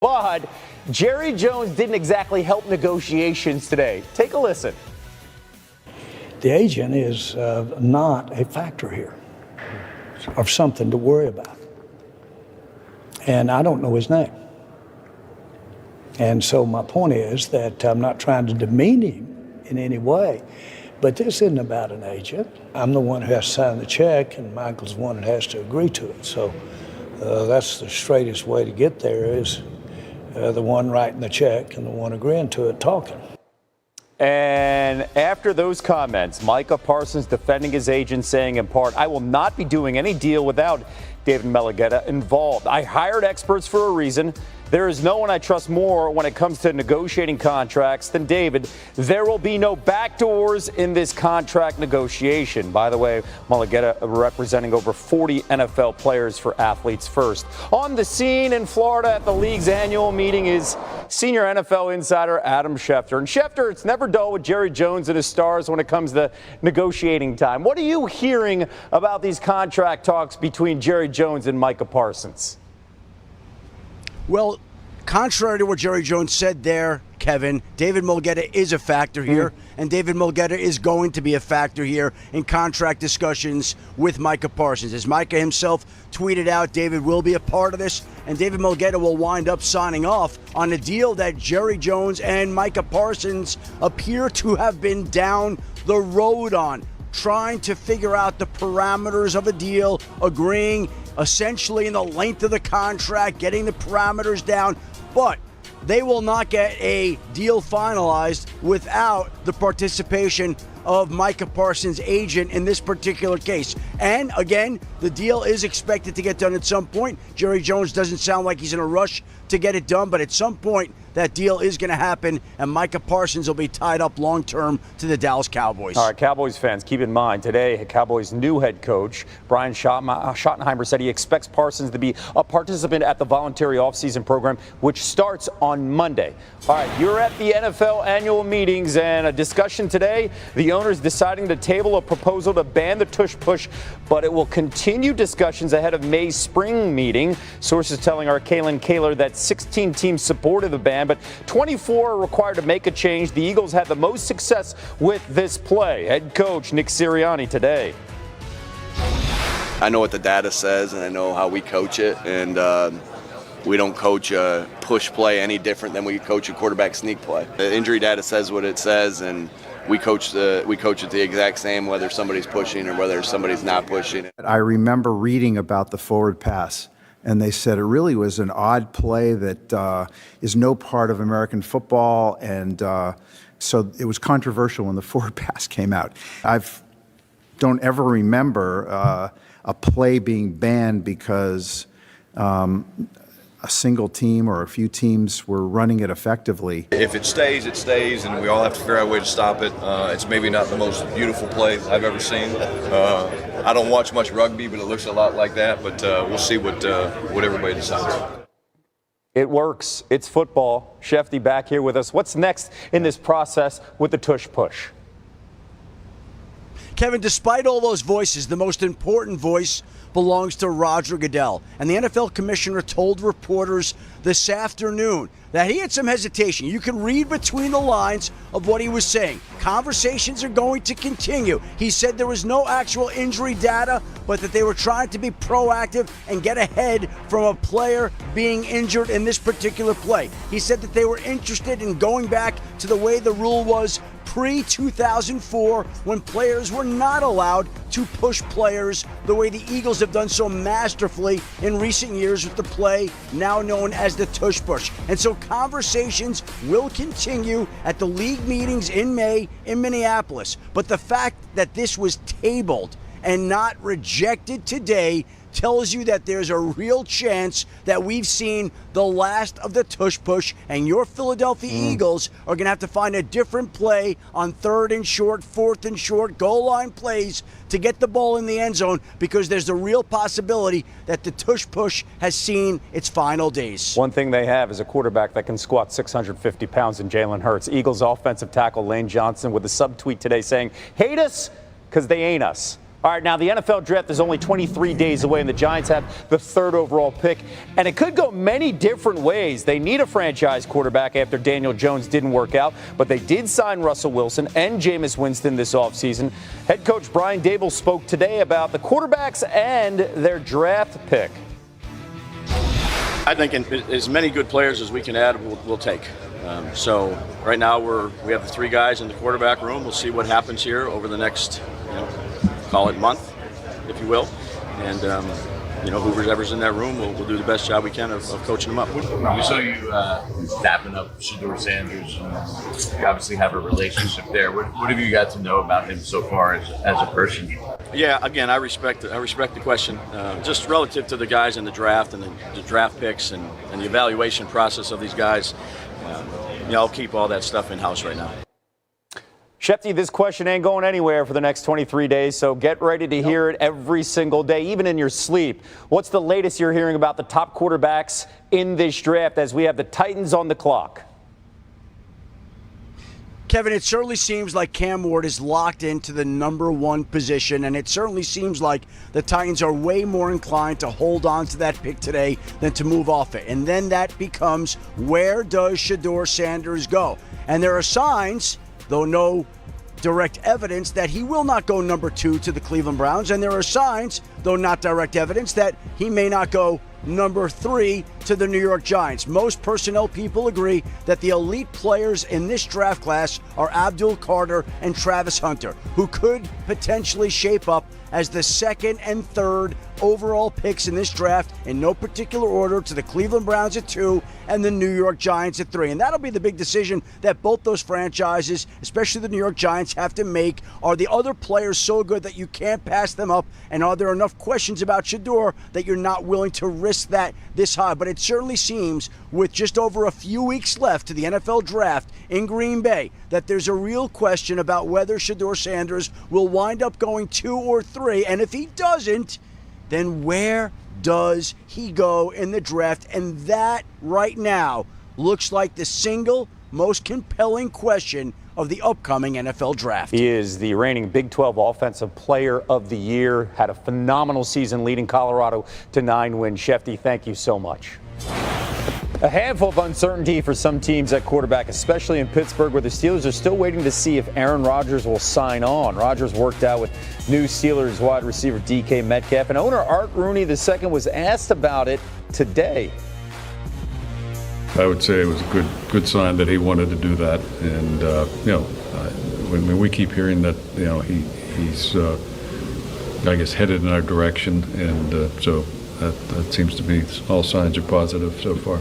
But Jerry Jones didn't exactly help negotiations today. Take a listen. The agent is not a factor here of something to worry about. And I don't know his name. And so my point is that I'm not trying to demean him in any way, but this isn't about an agent. I'm the one who has to sign the check, and Michael's the one that has to agree to it. So that's the straightest way to get there is the one writing the check and the one agreeing to it talking. And after those comments, Micah Parsons defending his agent, saying in part, "I will not be doing any deal without David Mulugheta involved. I hired experts for a reason. There is no one I trust more when it comes to negotiating contracts than David. There will be no backdoors in this contract negotiation." By the way, Mulugheta representing over 40 NFL players for Athletes First. On the scene in Florida at the league's annual meeting is senior NFL insider Adam Schefter. And Schefter, it's never dull with Jerry Jones and his stars when it comes to negotiating time. What are you hearing about these contract talks between Jerry Jones and Micah Parsons? Well, contrary to what Jerry Jones said there, Kevin, David Mulugheta is a factor here, and David Mulugheta is going to be a factor here in contract discussions with Micah Parsons. As Micah himself tweeted out, David will be a part of this, and David Mulugheta will wind up signing off on a deal that Jerry Jones and Micah Parsons appear to have been down the road on, trying to figure out the parameters of a deal, agreeing essentially in the length of the contract, getting the parameters down, but they will not get a deal finalized without the participation of Micah Parsons' agent in this particular case. And again, the deal is expected to get done at some point. Jerry Jones doesn't sound like he's in a rush to get it done, but at some point that deal is going to happen, and Micah Parsons will be tied up long-term to the Dallas Cowboys. All right, Cowboys fans, keep in mind, today, Cowboys' new head coach, Brian Schottenheimer, said he expects Parsons to be a participant at the voluntary offseason program, which starts on Monday. All right, you're at the NFL annual meetings, and a discussion today, the owners deciding to table a proposal to ban the tush-push, but it will continue discussions ahead of May's spring meeting. Sources telling our Kalen Kaler that 16 teams supported the ban, but 24 are required to make a change. The Eagles had the most success with this play. Head coach Nick Sirianni today. I know what the data says, and I know how we coach it, and we don't coach a push play any different than we coach a quarterback sneak play. The injury data says what it says, and we coach it the exact same, whether somebody's pushing or whether somebody's not pushing. I remember reading about the forward pass, and they said it really was an odd play that is no part of American football, and so it was controversial when the forward pass came out. I don't ever remember a play being banned because a single team or a few teams were running it effectively. If it stays, it stays, and we all have to figure out a way to stop it. It's maybe not the most beautiful play I've ever seen. I don't watch much rugby, but it looks a lot like that. But we'll see what everybody decides. It works. It's football. Shefty back here with us. What's next in this process with the tush-push? Kevin, despite all those voices, the most important voice belongs to Roger Goodell. And the NFL commissioner told reporters this afternoon that he had some hesitation. You can read between the lines of what he was saying. Conversations are going to continue. He said there was no actual injury data, but that they were trying to be proactive and get ahead from a player being injured in this particular play. He said that they were interested in going back to the way the rule was pre-2004, when players were not allowed to push players the way the Eagles have done so masterfully in recent years with the play now known as the tush push. And so conversations will continue at the league meetings in May in Minneapolis. But the fact that this was tabled and not rejected today tells you that there's a real chance that we've seen the last of the tush push, and your Philadelphia Eagles are going to have to find a different play on 3rd and short, 4th and short, goal line plays to get the ball in the end zone, because there's a real possibility that the tush push has seen its final days. One thing they have is a quarterback that can squat 650 pounds in Jalen Hurts. Eagles offensive tackle Lane Johnson with a subtweet today saying, "Hate us because they ain't us." All right, now the NFL draft is only 23 days away, and the Giants have the 3rd overall pick. And it could go many different ways. They need a franchise quarterback after Daniel Jones didn't work out, but they did sign Russell Wilson and Jameis Winston this offseason. Head coach Brian Daboll spoke today about the quarterbacks and their draft pick. I think as many good players as we can add, we'll take. So right now we have the 3 guys in the quarterback room. We'll see what happens here over the next, call it month, if you will. And, whoever's in that room, we'll do the best job we can of coaching them up. We saw you dapping up Shedeur Sanders. You obviously have a relationship there. What have you got to know about him so far as a person? Yeah, again, I respect the question. Just relative to the guys in the draft and the draft picks and the evaluation process of these guys, I'll keep all that stuff in-house right now. Shefty, this question ain't going anywhere for the next 23 days, so get ready to hear it every single day, even in your sleep. What's the latest you're hearing about the top quarterbacks in this draft as we have the Titans on the clock? Kevin, it certainly seems like Cam Ward is locked into the number 1 position, and it certainly seems like the Titans are way more inclined to hold on to that pick today than to move off it. And then that becomes, where does Shedeur Sanders go? And there are signs, though no direct evidence, that he will not go number 2 to the Cleveland Browns. And there are signs, though not direct evidence, that he may not go number 3 to the New York Giants. Most personnel people agree that the elite players in this draft class are Abdul Carter and Travis Hunter, who could potentially shape up as the 2nd and 3rd overall picks in this draft in no particular order, to the Cleveland Browns at 2 and the New York Giants at 3. And that'll be the big decision that both those franchises, especially the New York Giants, have to make. Are the other players so good that you can't pass them up? And are there enough questions about Shedeur that you're not willing to risk that this high? But it certainly seems, with just over a few weeks left to the NFL draft in Green Bay, that there's a real question about whether Shedeur Sanders will wind up going 2 or 3. And if he doesn't, then where does he go in the draft? And that right now looks like the single most compelling question of the upcoming NFL draft. He is the reigning Big 12 Offensive Player of the Year, had a phenomenal season leading Colorado to 9 wins. Shefty, thank you so much. A handful of uncertainty for some teams at quarterback, especially in Pittsburgh, where the Steelers are still waiting to see if Aaron Rodgers will sign on. Rodgers worked out with new Steelers wide receiver DK Metcalf, and owner Art Rooney II was asked about it today. I would say it was a good sign that he wanted to do that, and when we keep hearing that, he's I guess headed in our direction, and so that seems to be all signs are positive so far.